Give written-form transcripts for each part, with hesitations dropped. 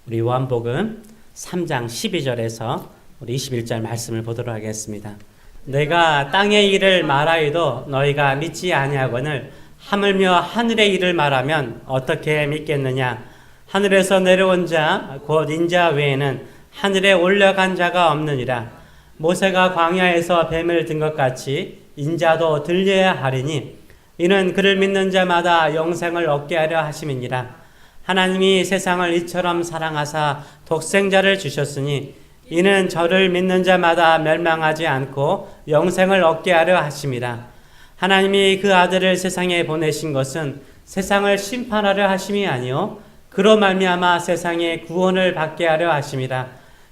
우리 요한복음 3장 12절에서 우리 21절 말씀을 보도록 하겠습니다. 내가 땅의 일을 말하여도 너희가 믿지 아니하거늘 하물며 하늘의 일을 말하면 어떻게 믿겠느냐. 하늘에서 내려온 자 곧 인자 외에는 하늘에 올라간 자가 없느니라. 모세가 광야에서 뱀을 든 것 같이 인자도 들려야 하리니 이는 그를 믿는 자마다 영생을 얻게 하려 하심이니라. 하나님이 세상을 이처럼 사랑하사 독생자를 주셨으니 이는 저를 믿는 자마다 멸망하지 않고 영생을 얻게 하려 하심이라. 하나님이 그 아들을 세상에 보내신 것은 세상을 심판하려 하심이 아니요 그로 말미암아 세상의 구원을 받게 하려 하심이라.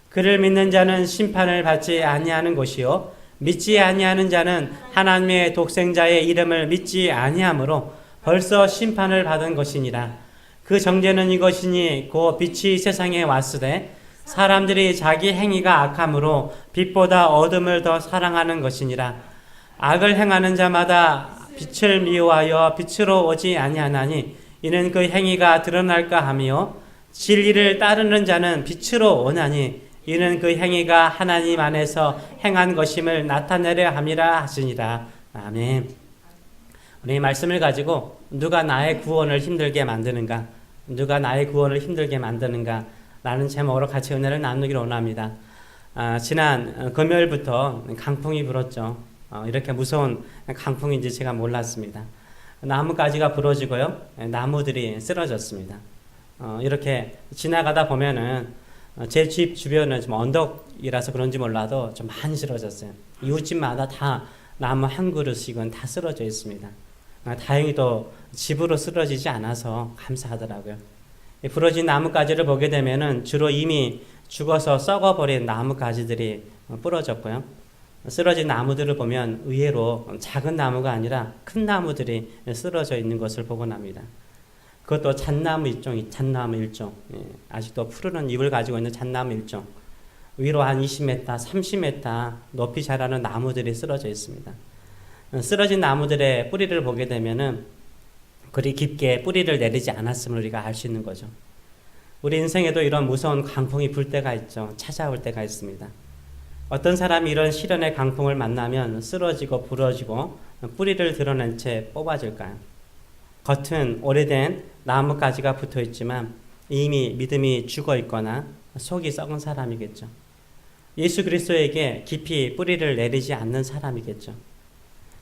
그를 믿는 자는 심판을 받지 아니하는 것이요 믿지 아니하는 자는 하나님의 독생자의 이름을 믿지 아니하므로 벌써 심판을 받은 것이니라. 그 정죄는 이것이니 곧 빛이 세상에 왔으되 사람들이 자기 행위가 악함으로 빛보다 어둠을 더 사랑하는 것이니라. 악을 행하는 자마다 빛을 미워하여 빛으로 오지 아니하나니 이는 그 행위가 드러날까 하며 진리를 따르는 자는 빛으로 오나니 이는 그 행위가 하나님 안에서 행한 것임을 나타내려 함이라 하시니라. 아멘. 우리 말씀을 가지고 누가 나의 구원을 힘들게 만드는가, 누가 나의 구원을 힘들게 만드는가 라는 제목으로 같이 은혜를 나누기를 원합니다. 지난 금요일부터 강풍이 불었죠. 이렇게 무서운 강풍인지 제가 몰랐습니다. 나뭇가지가 부러지고요, 나무들이 쓰러졌습니다. 이렇게 지나가다 보면은 제 집 주변은 좀 언덕이라서 그런지 몰라도 좀 많이 쓰러졌어요. 이웃집마다 다 나무 한 그루씩은 다 쓰러져 있습니다. 다행히도 집으로 쓰러지지 않아서 감사하더라고요. 부러진 나뭇가지를 보게 되면은 주로 이미 죽어서 썩어버린 나뭇가지들이 부러졌고요. 쓰러진 나무들을 보면 의외로 작은 나무가 아니라 큰 나무들이 쓰러져 있는 것을 보곤 합니다. 그것도 잣나무 일종, 아직도 푸르른 잎을 가지고 있는 잣나무 일종. 위로 한 20m, 30m 높이 자라는 나무들이 쓰러져 있습니다. 쓰러진 나무들의 뿌리를 보게 되면은 그리 깊게 뿌리를 내리지 않았음을 우리가 알 수 있는 거죠. 우리 인생에도 이런 무서운 강풍이 불 때가 있죠. 찾아올 때가 있습니다. 어떤 사람이 이런 시련의 강풍을 만나면 쓰러지고 부러지고 뿌리를 드러낸 채 뽑아질까요? 겉은 오래된 나뭇가지가 붙어 있지만 이미 믿음이 죽어 있거나 속이 썩은 사람이겠죠. 예수 그리스도에게 깊이 뿌리를 내리지 않는 사람이겠죠.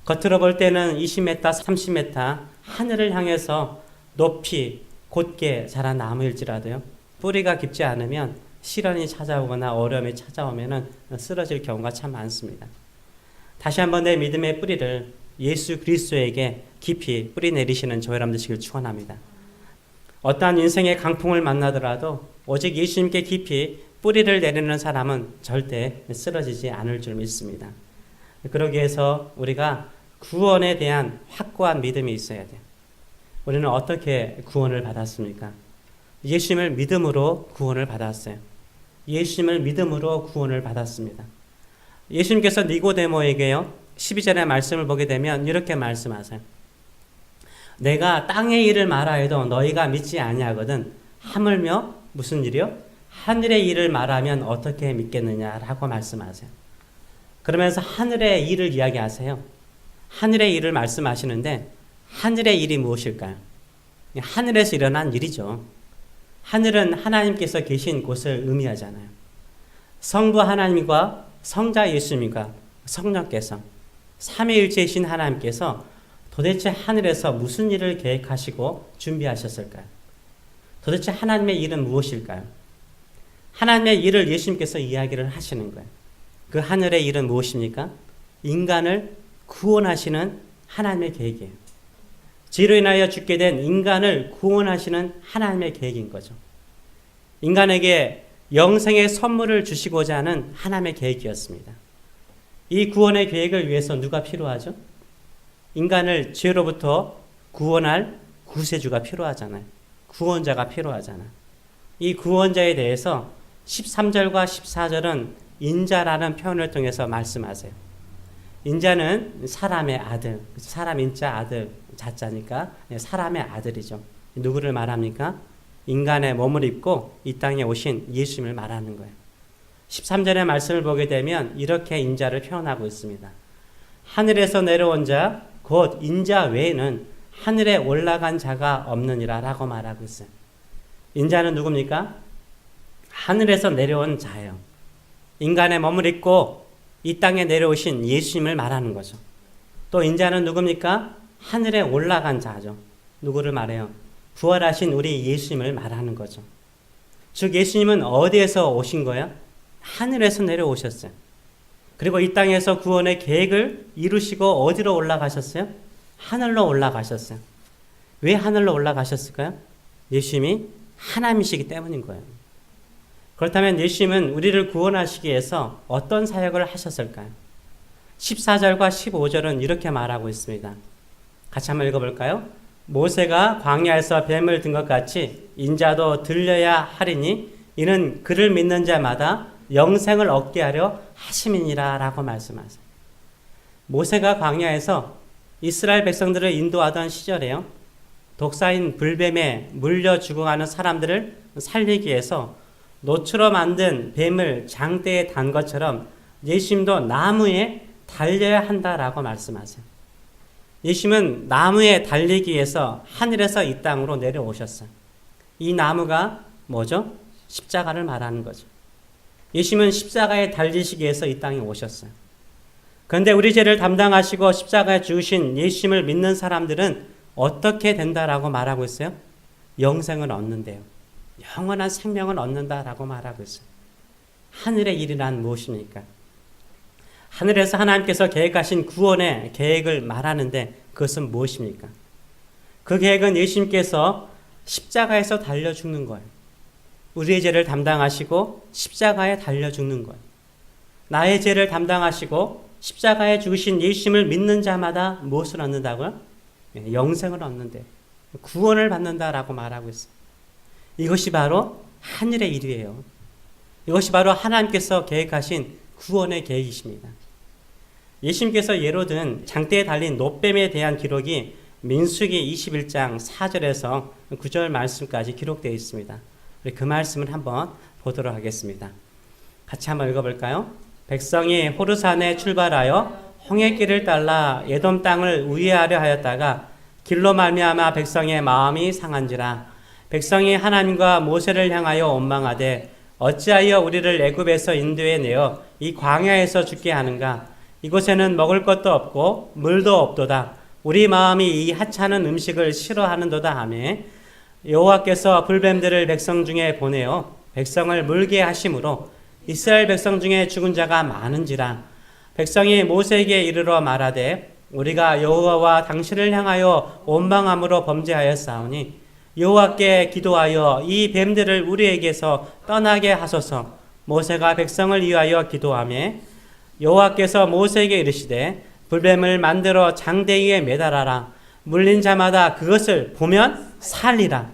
겉으로 볼 때는 20m, 30m 하늘을 향해서 높이 곧게 자란 나무일지라도요, 뿌리가 깊지 않으면 시련이 찾아오거나 어려움이 찾아오면 쓰러질 경우가 참 많습니다. 다시 한번 내 믿음의 뿌리를 예수 그리스도에게 깊이 뿌리 내리시는 저와 여러분 되시길 축원합니다. 어떠한 인생의 강풍을 만나더라도 오직 예수님께 깊이 뿌리를 내리는 사람은 절대 쓰러지지 않을 줄 믿습니다. 그러기 위해서 우리가 구원에 대한 확고한 믿음이 있어야 돼요. 우리는 어떻게 구원을 받았습니까? 예수님을 믿음으로 구원을 받았어요. 예수님을 믿음으로 구원을 받았습니다. 예수님께서 니고데모에게요, 12절의 말씀을 보게 되면 이렇게 말씀하세요. 내가 땅의 일을 말하여도 너희가 믿지 아니하거든 하물며 무슨 일이요? 하늘의 일을 말하면 어떻게 믿겠느냐라고 말씀하세요. 그러면서 하늘의 일을 이야기하세요. 하늘의 일을 말씀하시는데 하늘의 일이 무엇일까요? 하늘에서 일어난 일이죠. 하늘은 하나님께서 계신 곳을 의미하잖아요. 성부 하나님과 성자 예수님과 성령께서 삼위일체이신 하나님께서 도대체 하늘에서 무슨 일을 계획하시고 준비하셨을까요? 도대체 하나님의 일은 무엇일까요? 하나님의 일을 예수님께서 이야기를 하시는 거예요. 그 하늘의 일은 무엇입니까? 인간을 구원하시는 하나님의 계획이에요. 죄로 인하여 죽게 된 인간을 구원하시는 하나님의 계획인 거죠. 인간에게 영생의 선물을 주시고자 하는 하나님의 계획이었습니다. 이 구원의 계획을 위해서 누가 필요하죠? 인간을 죄로부터 구원할 구세주가 필요하잖아요. 구원자가 필요하잖아요. 이 구원자에 대해서 13절과 14절은 인자라는 표현을 통해서 말씀하세요. 인자는 사람의 아들, 사람 인자 아들 자자니까 사람의 아들이죠. 누구를 말합니까? 인간의 몸을 입고 이 땅에 오신 예수님을 말하는 거예요. 13절의 말씀을 보게 되면 이렇게 인자를 표현하고 있습니다. 하늘에서 내려온 자, 곧 인자 외에는 하늘에 올라간 자가 없느니라 라고 말하고 있어요. 인자는 누굽니까? 하늘에서 내려온 자예요. 인간의 몸을 입고 이 땅에 내려오신 예수님을 말하는 거죠. 또 인자는 누굽니까? 하늘에 올라간 자죠. 누구를 말해요? 부활하신 우리 예수님을 말하는 거죠. 즉 예수님은 어디에서 오신 거야? 하늘에서 내려오셨어요. 그리고 이 땅에서 구원의 계획을 이루시고 어디로 올라가셨어요? 하늘로 올라가셨어요. 왜 하늘로 올라가셨을까요? 예수님이 하나님이시기 때문인 거예요. 그렇다면 예수님은 우리를 구원하시기 위해서 어떤 사역을 하셨을까요? 14절과 15절은 이렇게 말하고 있습니다. 같이 한번 읽어볼까요? 모세가 광야에서 뱀을 든 것 같이 인자도 들려야 하리니 이는 그를 믿는 자마다 영생을 얻게 하려 하심이니라 라고 말씀하세요. 모세가 광야에서 이스라엘 백성들을 인도하던 시절에요. 독사인 불뱀에 물려 죽어가는 사람들을 살리기 위해서 노추로 만든 뱀을 장대에 단 것처럼 예수님도 나무에 달려야 한다라고 말씀하세요. 예수님은 나무에 달리기 위해서 하늘에서 이 땅으로 내려오셨어요. 이 나무가 뭐죠? 십자가를 말하는 거죠. 예수님은 십자가에 달리시기 위해서 이 땅에 오셨어요. 그런데 우리 죄를 담당하시고 십자가에 죽으신 예수님을 믿는 사람들은 어떻게 된다라고 말하고 있어요? 영생을 얻는데요. 영원한 생명을 얻는다라고 말하고 있어요. 하늘의 일이란 무엇입니까? 하늘에서 하나님께서 계획하신 구원의 계획을 말하는데 그것은 무엇입니까? 그 계획은 예수님께서 십자가에서 달려 죽는 거예요. 우리의 죄를 담당하시고 십자가에 달려 죽는 거예요. 나의 죄를 담당하시고 십자가에 죽으신 예수님을 믿는 자마다 무엇을 얻는다고요? 영생을 얻는데 구원을 받는다라고 말하고 있어요. 이것이 바로 하늘의 일이에요. 이것이 바로 하나님께서 계획하신 구원의 계획이십니다. 예수님께서 예로 든 장대에 달린 노뱀에 대한 기록이 민수기 21장 4절에서 9절 말씀까지 기록되어 있습니다. 우리 그 말씀을 한번 보도록 하겠습니다. 같이 한번 읽어볼까요? 백성이 호르산에 출발하여 홍해길을 따라 에돔 땅을 우회하려 하였다가 길로 말미암아 백성의 마음이 상한지라. 백성이 하나님과 모세를 향하여 원망하되 어찌하여 우리를 애굽에서 인도해 내어 이 광야에서 죽게 하는가? 이곳에는 먹을 것도 없고 물도 없도다. 우리 마음이 이 하찮은 음식을 싫어하는도다 하며 여호와께서 불뱀들을 백성 중에 보내어 백성을 물게 하심으로 이스라엘 백성 중에 죽은 자가 많은지라. 백성이 모세에게 이르러 말하되 우리가 여호와와 당신을 향하여 원망함으로 범죄하였사오니 여호와께 기도하여 이 뱀들을 우리에게서 떠나게 하소서. 모세가 백성을 위하여 기도하며 여호와께서 모세에게 이르시되 불뱀을 만들어 장대 위에 매달아라. 물린 자마다 그것을 보면 살리라.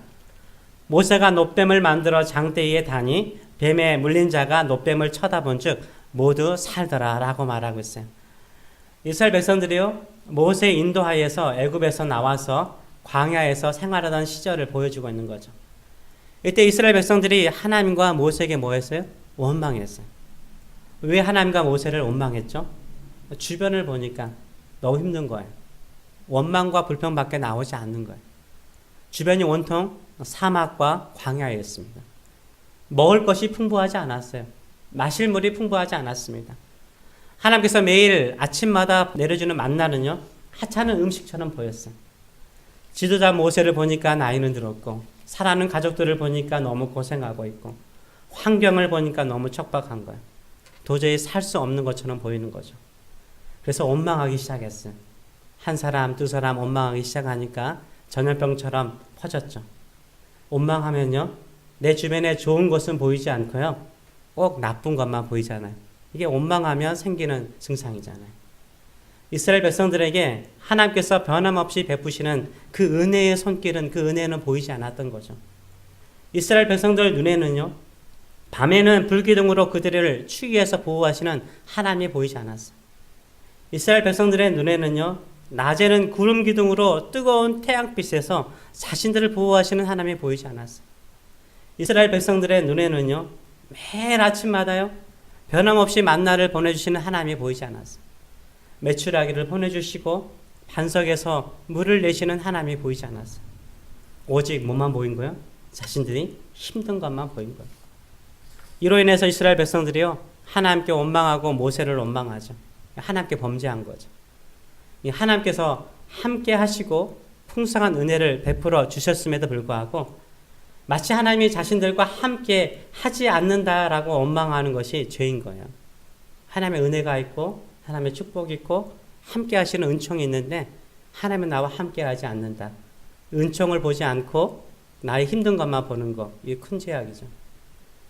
모세가 놋뱀을 만들어 장대 위에 다니 뱀에 물린 자가 놋뱀을 쳐다본 즉 모두 살더라 라고 말하고 있어요. 이스라엘 백성들이요 모세 인도하에서 애굽에서 나와서 광야에서 생활하던 시절을 보여주고 있는 거죠. 이때 이스라엘 백성들이 하나님과 모세에게 뭐 했어요? 원망했어요. 왜 하나님과 모세를 원망했죠? 주변을 보니까 너무 힘든 거예요. 원망과 불평밖에 나오지 않는 거예요. 주변이 온통 사막과 광야였습니다. 먹을 것이 풍부하지 않았어요. 마실 물이 풍부하지 않았습니다. 하나님께서 매일 아침마다 내려주는 만나는요 하찮은 음식처럼 보였어요. 지도자 모세를 보니까 나이는 들었고 살아가는 가족들을 보니까 너무 고생하고 있고 환경을 보니까 너무 척박한 거예요. 도저히 살 수 없는 것처럼 보이는 거죠. 그래서 원망하기 시작했어요. 한 사람, 두 사람 원망하기 시작하니까 전염병처럼 퍼졌죠. 원망하면요 내 주변에 좋은 것은 보이지 않고요 꼭 나쁜 것만 보이잖아요. 이게 원망하면 생기는 증상이잖아요. 이스라엘 백성들에게 하나님께서 변함없이 베푸시는 그 은혜의 손길은 그 은혜는 보이지 않았던 거죠. 이스라엘 백성들 눈에는요 밤에는 불기둥으로 그들을 추위에서 보호하시는 하나님이 보이지 않았어요. 이스라엘 백성들의 눈에는요 낮에는 구름 기둥으로 뜨거운 태양빛에서 자신들을 보호하시는 하나님이 보이지 않았어요. 이스라엘 백성들의 눈에는요, 매일 아침마다요, 변함없이 만나를 보내주시는 하나님이 보이지 않았어요. 메추라기를 보내주시고 반석에서 물을 내시는 하나님이 보이지 않았어요. 오직 뭐만 보인 거예요? 자신들이 힘든 것만 보인 거예요. 이로 인해서 이스라엘 백성들이요, 하나님께 원망하고 모세를 원망하죠. 하나님께 범죄한 거죠. 하나님께서 함께 하시고 풍성한 은혜를 베풀어 주셨음에도 불구하고 마치 하나님이 자신들과 함께 하지 않는다라고 원망하는 것이 죄인 거예요. 하나님의 은혜가 있고 하나님의 축복이 있고 함께 하시는 은총이 있는데 하나님은 나와 함께 하지 않는다. 은총을 보지 않고 나의 힘든 것만 보는 거, 이게 큰 죄악이죠.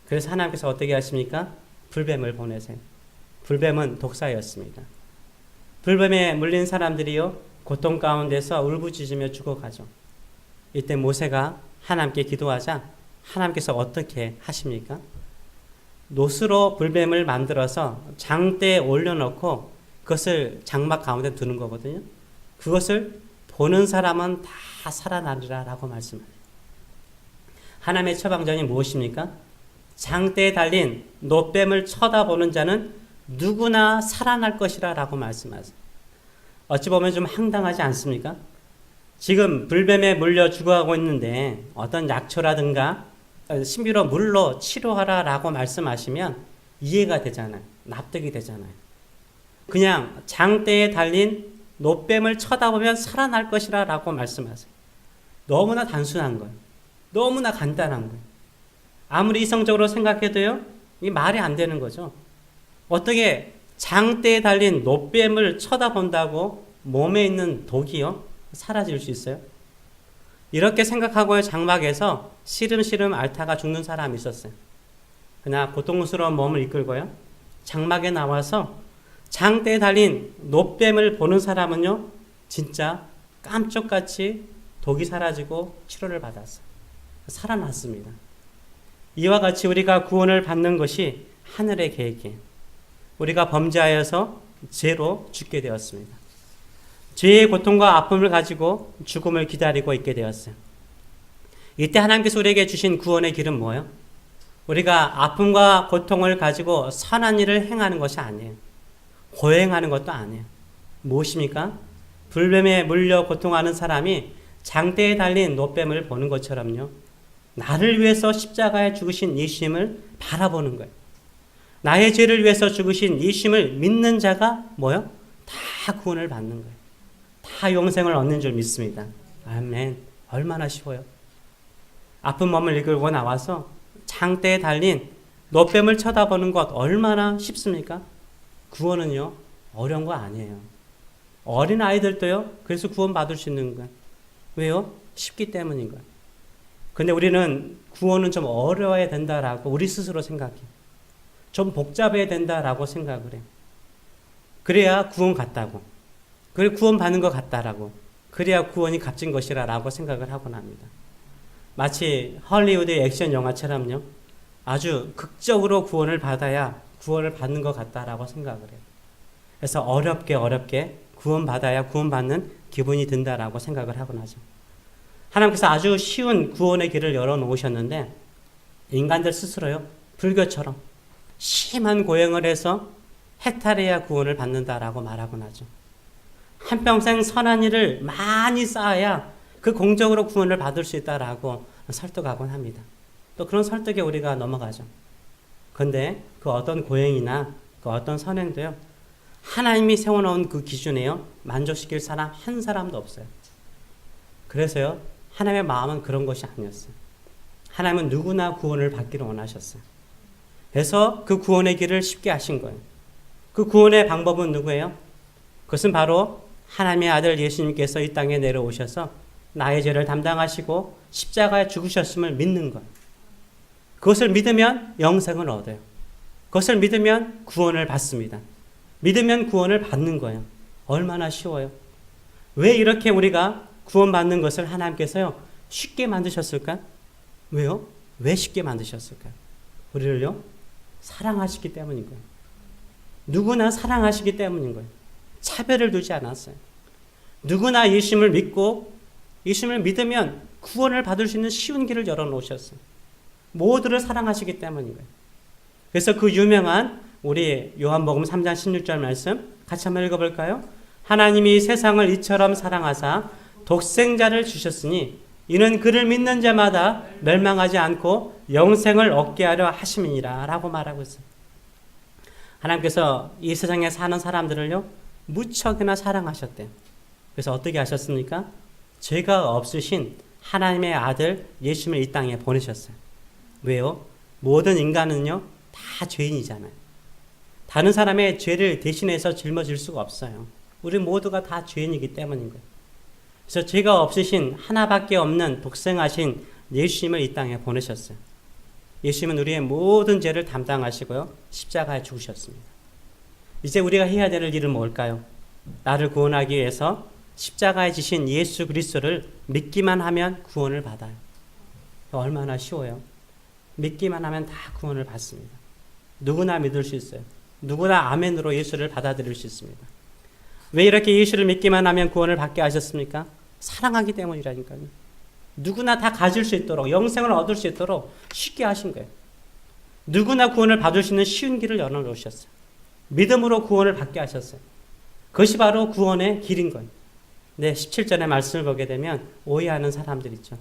그래서 하나님께서 어떻게 하십니까? 불뱀을 보내세요. 불뱀은 독사였습니다. 불뱀에 물린 사람들이요, 고통 가운데서 울부짖으며 죽어가죠. 이때 모세가 하나님께 기도하자 하나님께서 어떻게 하십니까? 노스로 불뱀을 만들어서 장대에 올려놓고 그것을 장막 가운데 두는 거거든요. 그것을 보는 사람은 다 살아나리라 라고 말씀합니다. 하나님의 처방전이 무엇입니까? 장대에 달린 노뱀을 쳐다보는 자는 누구나 살아날 것이라 라고 말씀하세요. 어찌 보면 좀 황당하지 않습니까? 지금 불뱀에 물려 죽어가고 있는데 어떤 약초라든가 신비로 물로 치료하라 라고 말씀하시면 이해가 되잖아요. 납득이 되잖아요. 그냥 장대에 달린 노뱀을 쳐다보면 살아날 것이라 라고 말씀하세요. 너무나 단순한 거예요. 너무나 간단한 거예요. 아무리 이성적으로 생각해도요, 이 말이 안 되는 거죠. 어떻게 장대에 달린 노뱀을 쳐다본다고 몸에 있는 독이요, 사라질 수 있어요? 이렇게 생각하고 장막에서 시름시름 앓다가 죽는 사람이 있었어요. 그러나 고통스러운 몸을 이끌고요, 장막에 나와서 장대에 달린 노뱀을 보는 사람은요, 진짜 깜짝같이 독이 사라지고 치료를 받았어요. 살아났습니다. 이와 같이 우리가 구원을 받는 것이 하늘의 계획이에요. 우리가 범죄하여서 죄로 죽게 되었습니다. 죄의 고통과 아픔을 가지고 죽음을 기다리고 있게 되었어요. 이때 하나님께서 우리에게 주신 구원의 길은 뭐예요? 우리가 아픔과 고통을 가지고 선한 일을 행하는 것이 아니에요. 고행하는 것도 아니에요. 무엇입니까? 불뱀에 물려 고통하는 사람이 장대에 달린 노뱀을 보는 것처럼요, 나를 위해서 십자가에 죽으신 예수님을 바라보는 거예요. 나의 죄를 위해서 죽으신 예수님을 믿는 자가 뭐요? 다 구원을 받는 거예요. 다 영생을 얻는 줄 믿습니다. 아멘. 얼마나 쉬워요. 아픈 몸을 이끌고 나와서 장대에 달린 노뱀을 쳐다보는 것 얼마나 쉽습니까? 구원은요, 어려운 거 아니에요. 어린 아이들도요, 그래서 구원 받을 수 있는 거예요. 왜요? 쉽기 때문인 거예요. 근데 우리는 구원은 좀 어려워야 된다라고 우리 스스로 생각해요. 좀 복잡해야 된다라고 생각을 해요. 그래야 구원 같다고. 그래 구원 받는 것 같다라고. 그래야 구원이 값진 것이라고 생각을 하곤 합니다. 마치 헐리우드의 액션 영화처럼요, 아주 극적으로 구원을 받아야 구원을 받는 것 같다라고 생각을 해요. 그래서 어렵게 구원받아야 구원받는 기분이 든다라고 생각을 하곤 하죠. 하나님께서 아주 쉬운 구원의 길을 열어놓으셨는데 인간들 스스로요, 불교처럼 심한 고행을 해서 해탈해야 구원을 받는다라고 말하곤 하죠. 한평생 선한 일을 많이 쌓아야 그 공적으로 구원을 받을 수 있다라고 설득하곤 합니다. 또 그런 설득에 우리가 넘어가죠. 그런데 그 어떤 고행이나 그 어떤 선행도요, 하나님이 세워놓은 그 기준에요, 만족시킬 사람 한 사람도 없어요. 그래서요, 하나님의 마음은 그런 것이 아니었어요. 하나님은 누구나 구원을 받기를 원하셨어요. 그래서 그 구원의 길을 쉽게 하신 거예요. 그 구원의 방법은 누구예요? 그것은 바로 하나님의 아들 예수님께서 이 땅에 내려오셔서 나의 죄를 담당하시고 십자가에 죽으셨음을 믿는 거예요. 그것을 믿으면 영생을 얻어요. 그것을 믿으면 구원을 받습니다. 믿으면 구원을 받는 거예요. 얼마나 쉬워요. 왜 이렇게 우리가 구원받는 것을 하나님께서요, 쉽게 만드셨을까? 왜요? 왜 쉽게 만드셨을까? 우리를요, 사랑하시기 때문인 거예요. 누구나 사랑하시기 때문인 거예요. 차별을 두지 않았어요. 누구나 예수님을 믿고 예수님을 믿으면 구원을 받을 수 있는 쉬운 길을 열어놓으셨어요. 모두를 사랑하시기 때문인 거예요. 그래서 그 유명한 우리 요한복음 3장 16절 말씀 같이 한번 읽어볼까요? 하나님이 세상을 이처럼 사랑하사 독생자를 주셨으니 이는 그를 믿는 자마다 멸망하지 않고 영생을 얻게 하려 하심이니라 라고 말하고 있어요. 하나님께서 이 세상에 사는 사람들을요 무척이나 사랑하셨대요. 그래서 어떻게 하셨습니까? 죄가 없으신 하나님의 아들 예수님을 이 땅에 보내셨어요. 왜요? 모든 인간은요 다 죄인이잖아요. 다른 사람의 죄를 대신해서 짊어질 수가 없어요. 우리 모두가 다 죄인이기 때문인 거예요. 그래서 죄가 없으신 하나밖에 없는 독생하신 예수님을 이 땅에 보내셨어요. 예수님은 우리의 모든 죄를 담당하시고요 십자가에 죽으셨습니다. 이제 우리가 해야 될 일은 뭘까요? 나를 구원하기 위해서 십자가에 지신 예수 그리스도를 믿기만 하면 구원을 받아요. 얼마나 쉬워요. 믿기만 하면 다 구원을 받습니다. 누구나 믿을 수 있어요. 누구나 아멘으로 예수를 받아들일 수 있습니다. 왜 이렇게 예수를 믿기만 하면 구원을 받게 하셨습니까? 사랑하기 때문이라니까요. 누구나 다 가질 수 있도록 영생을 얻을 수 있도록 쉽게 하신 거예요. 누구나 구원을 받을 수 있는 쉬운 길을 열어놓으셨어요. 믿음으로 구원을 받게 하셨어요. 그것이 바로 구원의 길인 거예요. 네, 17절의 말씀을 보게 되면 오해하는 사람들 있죠.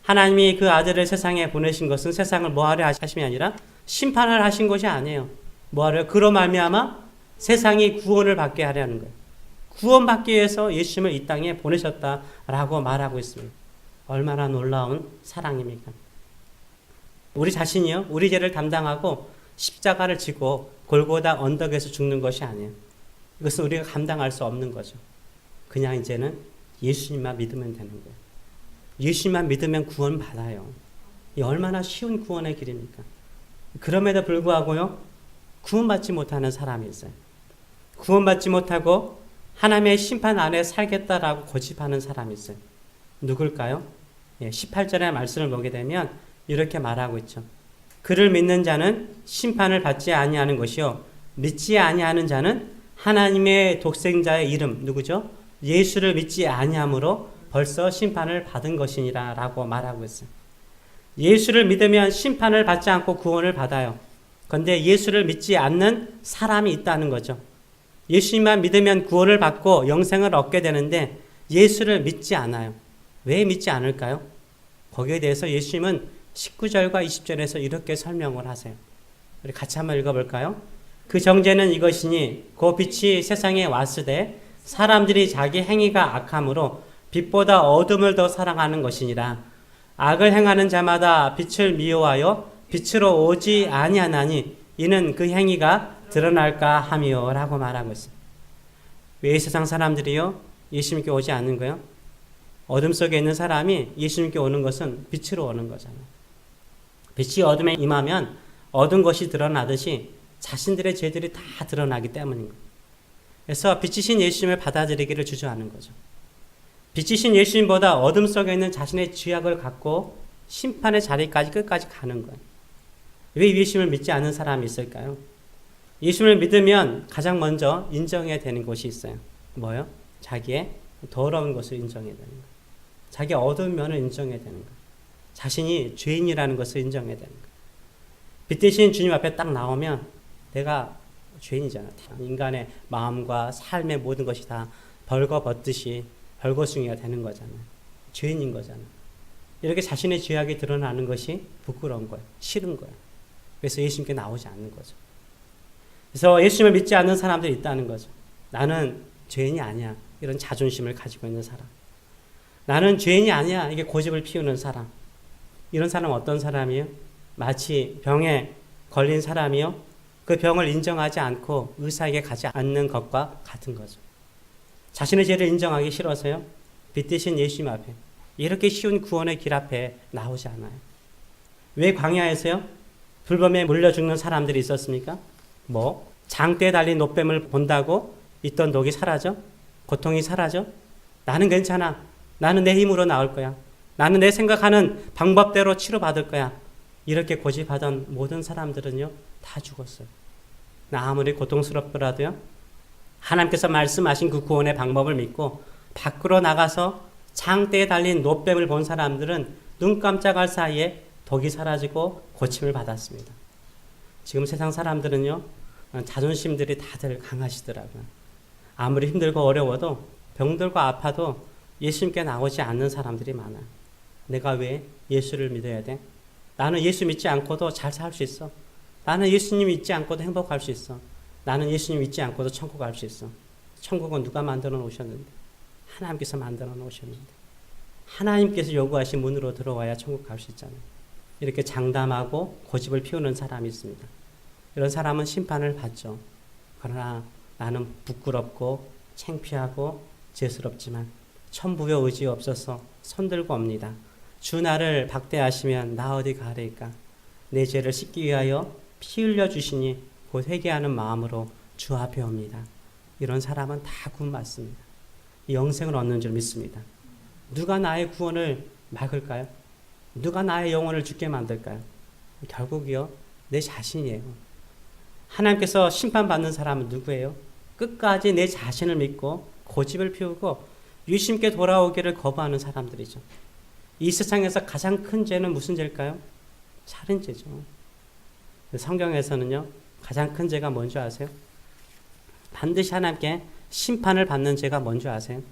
하나님이 그 아들을 세상에 보내신 것은 세상을 뭐하려 하심이 아니라 심판을 하신 것이 아니에요. 뭐하려? 그로 말미암아 세상이 구원을 받게 하려는 거예요. 구원받기 위해서 예수님을 이 땅에 보내셨다라고 말하고 있습니다. 얼마나 놀라운 사랑입니까? 우리 자신이요, 우리 죄를 담당하고 십자가를 지고 골고다 언덕에서 죽는 것이 아니에요. 이것은 우리가 감당할 수 없는 거죠. 그냥 이제는 예수님만 믿으면 되는 거예요. 예수님만 믿으면 구원 받아요. 이 얼마나 쉬운 구원의 길입니까? 그럼에도 불구하고요, 구원받지 못하는 사람이 있어요. 구원받지 못하고 하나님의 심판 아래 살겠다라고 고집하는 사람이 있어요. 누굴까요? 18절의 말씀을 보게 되면 이렇게 말하고 있죠. 그를 믿는 자는 심판을 받지 아니하는 것이요 믿지 아니하는 자는 하나님의 독생자의 이름 누구죠? 예수를 믿지 아니함으로 벌써 심판을 받은 것이니라 라고 말하고 있어요. 예수를 믿으면 심판을 받지 않고 구원을 받아요. 그런데 예수를 믿지 않는 사람이 있다는 거죠. 예수님만 믿으면 구원을 받고 영생을 얻게 되는데 예수를 믿지 않아요. 왜 믿지 않을까요? 거기에 대해서 예수님은 19절과 20절에서 이렇게 설명을 하세요. 우리 같이 한번 읽어볼까요? 그 정죄는 이것이니 그 빛이 세상에 왔으되 사람들이 자기 행위가 악함으로 빛보다 어둠을 더 사랑하는 것이니라. 악을 행하는 자마다 빛을 미워하여 빛으로 오지 아니하나니 이는 그 행위가 드러날까 함이요 라고 말하고 있어요. 왜 이 세상 사람들이요 예수님께 오지 않는 거예요? 어둠 속에 있는 사람이 예수님께 오는 것은 빛으로 오는 거잖아요. 빛이 어둠에 임하면 어두운 것이 드러나듯이 자신들의 죄들이 다 드러나기 때문인 거예요. 그래서 빛이신 예수님을 받아들이기를 주저하는 거죠. 빛이신 예수님보다 어둠 속에 있는 자신의 죄악을 갖고 심판의 자리까지 끝까지 가는 거예요. 왜 예수님을 믿지 않는 사람이 있을까요? 예수님을 믿으면 가장 먼저 인정해야 되는 것이 있어요. 뭐요? 자기의 더러운 것을 인정해야 되는 거예요. 자기의 어두운 면을 인정해야 되는 거예요. 자신이 죄인이라는 것을 인정해야 되는 거예요. 빛 대신 주님 앞에 딱 나오면 내가 죄인이잖아. 인간의 마음과 삶의 모든 것이 다 벌거벗듯이 벌거숭이가 되는 거잖아요. 죄인인 거잖아요. 이렇게 자신의 죄악이 드러나는 것이 부끄러운 거예요. 싫은 거예요. 그래서 예수님께 나오지 않는 거죠. 그래서 예수님을 믿지 않는 사람들이 있다는 거죠. 나는 죄인이 아니야. 이런 자존심을 가지고 있는 사람. 나는 죄인이 아니야. 이게 고집을 피우는 사람. 이런 사람은 어떤 사람이에요? 마치 병에 걸린 사람이요. 그 병을 인정하지 않고 의사에게 가지 않는 것과 같은 거죠. 자신의 죄를 인정하기 싫어서요. 빛 대신 예수님 앞에 이렇게 쉬운 구원의 길 앞에 나오지 않아요. 왜 광야에서요? 불뱀에 물려 죽는 사람들이 있었습니까? 장대에 달린 노뱀을 본다고 있던 독이 사라져? 고통이 사라져? 나는 괜찮아. 나는 내 힘으로 나을 거야. 나는 내 생각하는 방법대로 치료받을 거야. 이렇게 고집하던 모든 사람들은요, 다 죽었어요. 나 아무리 고통스럽더라도요, 하나님께서 말씀하신 그 구원의 방법을 믿고 밖으로 나가서 장대에 달린 노뱀을 본 사람들은 눈 깜짝할 사이에 독이 사라지고 고침을 받았습니다. 지금 세상 사람들은요, 자존심들이 다들 강하시더라고요. 아무리 힘들고 어려워도 병들고 아파도 예수님께 나오지 않는 사람들이 많아요. 내가 왜 예수를 믿어야 돼? 나는 예수 믿지 않고도 잘 살 수 있어. 나는 예수님 믿지 않고도 행복할 수 있어. 나는 예수님 믿지 않고도 천국 갈 수 있어. 천국은 누가 만들어 놓으셨는데? 하나님께서 만들어 놓으셨는데. 하나님께서 요구하신 문으로 들어와야 천국 갈 수 있잖아요. 이렇게 장담하고 고집을 피우는 사람이 있습니다. 이런 사람은 심판을 받죠. 그러나 나는 부끄럽고 창피하고 죄스럽지만 천부여 의지 없어서 손들고 옵니다. 주 나를 박대하시면 나 어디 가리까? 내 죄를 씻기 위하여 피 흘려 주시니 곧 회개하는 마음으로 주 앞에 옵니다. 이런 사람은 다 구원 받습니다. 영생을 얻는 줄 믿습니다. 누가 나의 구원을 막을까요? 누가 나의 영혼을 죽게 만들까요? 결국이요, 내 자신이에요. 하나님께서 심판받는 사람은 누구예요? 끝까지 내 자신을 믿고 고집을 피우고 예수님께 돌아오기를 거부하는 사람들이죠. 이 세상에서 가장 큰 죄는 무슨 죄일까요? 살인죄죠. 성경에서는요, 가장 큰 죄가 뭔지 아세요? 반드시 하나님께 심판을 받는 죄가 뭔지 아세요?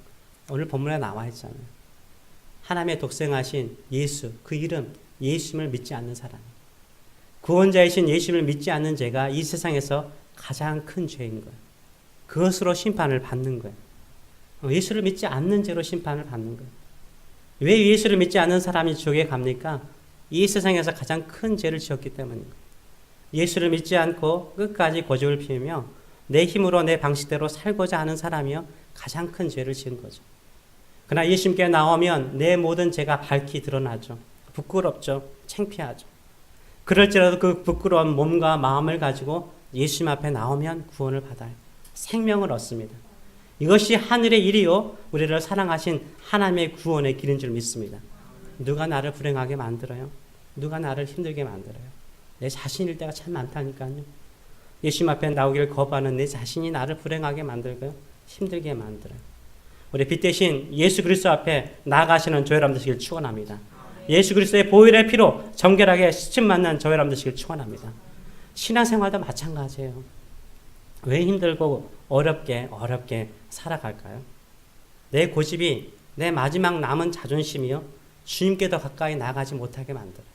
오늘 본문에 나와 있잖아요. 하나님의 독생하신 예수, 그 이름 예수님을 믿지 않는 사람, 구원자이신 예수님을 믿지 않는 죄가 이 세상에서 가장 큰 죄인 거예요. 그것으로 심판을 받는 거예요. 예수를 믿지 않는 죄로 심판을 받는 거예요. 왜 예수를 믿지 않는 사람이 지옥에 갑니까? 이 세상에서 가장 큰 죄를 지었기 때문인 거예요. 예수를 믿지 않고 끝까지 고집을 피우며 내 힘으로 내 방식대로 살고자 하는 사람이요, 가장 큰 죄를 지은 거죠. 그러나 예수님께 나오면 내 모든 죄가 밝히 드러나죠. 부끄럽죠. 창피하죠. 그럴지라도 그 부끄러운 몸과 마음을 가지고 예수님 앞에 나오면 구원을 받아요. 생명을 얻습니다. 이것이 하늘의 일이요, 우리를 사랑하신 하나님의 구원의 길인 줄 믿습니다. 누가 나를 불행하게 만들어요? 누가 나를 힘들게 만들어요? 내 자신일 때가 참 많다니까요. 예수님 앞에 나오기를 거부하는 내 자신이 나를 불행하게 만들고요, 힘들게 만들어요. 우리 빛 대신 예수 그리스도 앞에 나아가시는 저 여러분 되시길 축원합니다. 예수 그리스도의 보혈의 피로 정결하게 씻음받는 저 여러분 되시길 축원합니다. 신앙생활도 마찬가지예요. 왜 힘들고 어렵게 살아갈까요? 내 고집이 내 마지막 남은 자존심이요, 주님께 더 가까이 나가지 못하게 만들어요.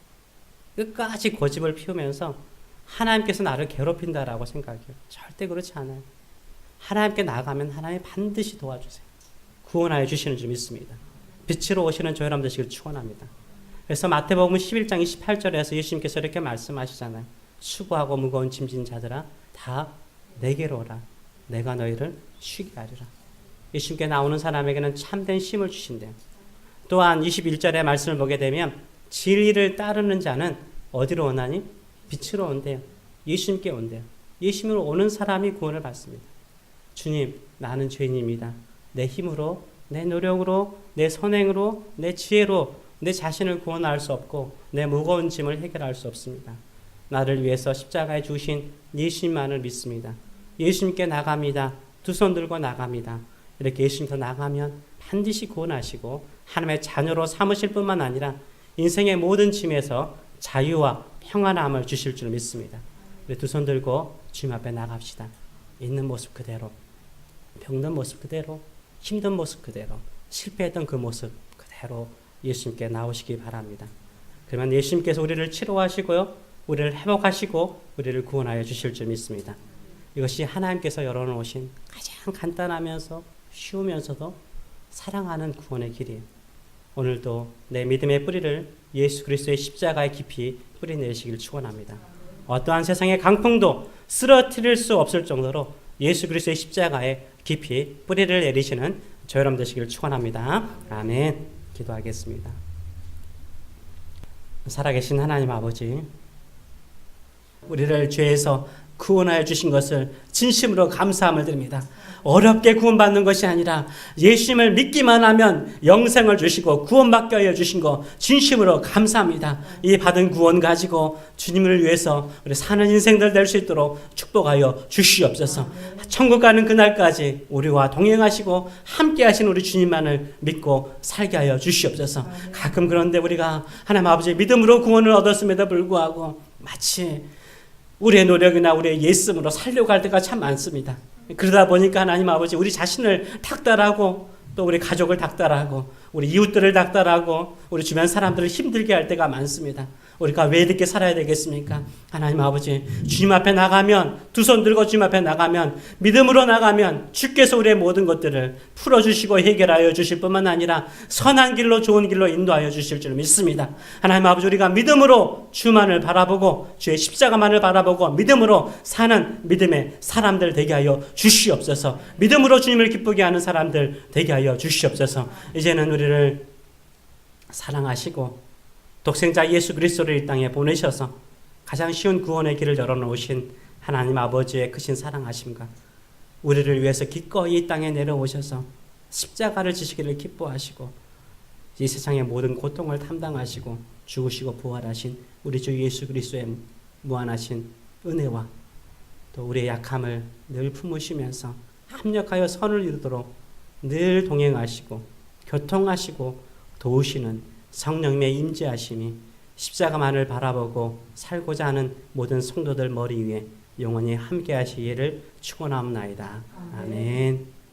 끝까지 고집을 피우면서 하나님께서 나를 괴롭힌다라고 생각해요. 절대 그렇지 않아요. 하나님께 나가면 하나님이 반드시 도와주세요. 구원하여 주시는 줄 믿습니다. 빛으로 오시는 저 여러분 되시길 축원합니다. 그래서 마태복음 11장 28절에서 예수님께서 이렇게 말씀하시잖아요. 수고하고 무거운 짐진 자들아 다 내게로 오라. 내가 너희를 쉬게 하리라. 예수님께 나오는 사람에게는 참된 쉼을 주신대요. 또한 21절의 말씀을 보게 되면 진리를 따르는 자는 어디로 오나니? 빛으로 온대요. 예수님께 온대요. 예수님으로 오는 사람이 구원을 받습니다. 주님, 나는 죄인입니다. 내 힘으로, 내 노력으로, 내 선행으로, 내 지혜로 내 자신을 구원할 수 없고 내 무거운 짐을 해결할 수 없습니다. 나를 위해서 십자가에 주신 예수님만을 믿습니다. 예수님께 나갑니다. 두 손 들고 나갑니다. 이렇게 예수님께 나가면 반드시 구원하시고 하나님의 자녀로 삼으실 뿐만 아니라 인생의 모든 짐에서 자유와 평안함을 주실 줄 믿습니다. 우리 두 손 들고 주님 앞에 나갑시다. 있는 모습 그대로, 병든 모습 그대로, 힘든 모습 그대로, 실패했던 그 모습 그대로 예수님께 나오시기 바랍니다. 그러면 예수님께서 우리를 치료하시고요, 우리를 회복하시고 우리를 구원하여 주실 줄 믿습니다. 이것이 하나님께서 열어놓으신 가장 간단하면서 쉬우면서도 사랑하는 구원의 길이에요. 오늘도 내 믿음의 뿌리를 예수 그리스도의 십자가에 깊이 뿌리내시길 축원합니다. 어떠한 세상의 강풍도 쓰러뜨릴 수 없을 정도로 예수 그리스도의 십자가에 깊이 뿌리를 내리시는 저 여러분 되시길 축원합니다. 아멘. 기도하겠습니다. 살아계신 하나님 아버지, 우리를 죄에서 구원하여 주신 것을 진심으로 감사함을 드립니다. 어렵게 구원받는 것이 아니라 예수님을 믿기만 하면 영생을 주시고 구원받게 하여 주신 거 진심으로 감사합니다. 이 받은 구원 가지고 주님을 위해서 우리 사는 인생들 될 수 있도록 축복하여 주시옵소서. 천국 가는 그날까지 우리와 동행하시고 함께 하신 우리 주님만을 믿고 살게 하여 주시옵소서. 가끔 그런데 우리가 하나님 아버지 믿음으로 구원을 얻었음에도 불구하고 마치 우리의 노력이나 우리의 예씀으로 살려고 할 때가 참 많습니다. 그러다 보니까 하나님 아버지 우리 자신을 닥달하고 또 우리 가족을 닥달하고 우리 이웃들을 닥달하고 우리 주변 사람들을 힘들게 할 때가 많습니다. 우리가 왜 이렇게 살아야 되겠습니까? 하나님 아버지 주님 앞에 나가면 두 손 들고 주님 앞에 나가면 믿음으로 나가면 주께서 우리의 모든 것들을 풀어주시고 해결하여 주실 뿐만 아니라 선한 길로 좋은 길로 인도하여 주실 줄 믿습니다. 하나님 아버지 우리가 믿음으로 주만을 바라보고 주의 십자가만을 바라보고 믿음으로 사는 믿음의 사람들 되게 하여 주시옵소서. 믿음으로 주님을 기쁘게 하는 사람들 되게 하여 주시옵소서. 이제는 우리를 사랑하시고 독생자 예수 그리스도를 이 땅에 보내셔서 가장 쉬운 구원의 길을 열어놓으신 하나님 아버지의 크신 사랑하심과 우리를 위해서 기꺼이 이 땅에 내려오셔서 십자가를 지시기를 기뻐하시고 이 세상의 모든 고통을 담당하시고 죽으시고 부활하신 우리 주 예수 그리스도의 무한하신 은혜와 또 우리의 약함을 늘 품으시면서 합력하여 선을 이루도록 늘 동행하시고 교통하시고 도우시는 성령님의 임재하심이 십자가만을 바라보고 살고자 하는 모든 성도들 머리 위에 영원히 함께 하시기를 축원합니다. 아멘.